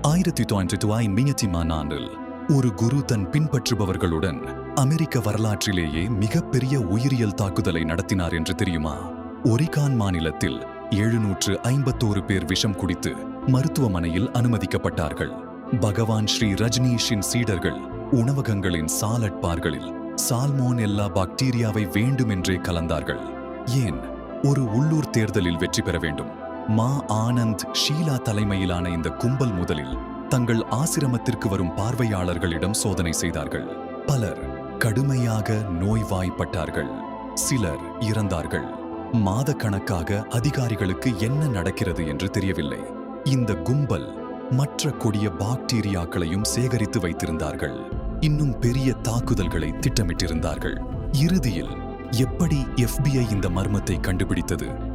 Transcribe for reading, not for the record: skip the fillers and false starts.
1992ஆம் ஆண்டில் ஒரு குரு தன் பின்பற்றுபவர்களுடன் அமெரிக்க வரலாற்றிலேயே மிகப்பெரிய உயிரியல் தாக்குதலை நடத்தினார் என்று தெரியுமா? ஒரிகான் மாநிலத்தில் 751 பேர் விஷம் குடித்து மருத்துவமனையில் அனுமதிக்கப்பட்டார்கள். பகவான் ஸ்ரீ ரஜ்னீஷின் சீடர்கள் உணவகங்களின் சாலட் பார்களில் சால்மோனெல்லா பாக்டீரியாவை வேண்டுமென்றே கலந்தார்கள். ஏன்? ஒரு உள்ளூர் தேர்தலில் வெற்றி பெற வேண்டும். மா ஆனந்த் ஷீலா தலைமையிலான இந்த கும்பல் முதலில் தங்கள் ஆசிரமத்திற்கு வரும் பார்வையாளர்களிடம் சோதனை செய்தார்கள். பலர் கடுமையாக நோய்வாய்ப்பட்டார்கள். சிலர் இறந்தார்கள். மாதக்கணக்காக அதிகாரிகளுக்கு என்ன நடக்கிறது என்று தெரியவில்லை. இந்த கும்பல் மற்ற கொடிய பாக்டீரியாக்களையும் சேகரித்து வைத்திருந்தார்கள். இன்னும் பெரிய தாக்குதல்களை திட்டமிட்டிருந்தார்கள். இறுதியில் எப்படி FBI இந்த மர்மத்தை கண்டுபிடித்தது?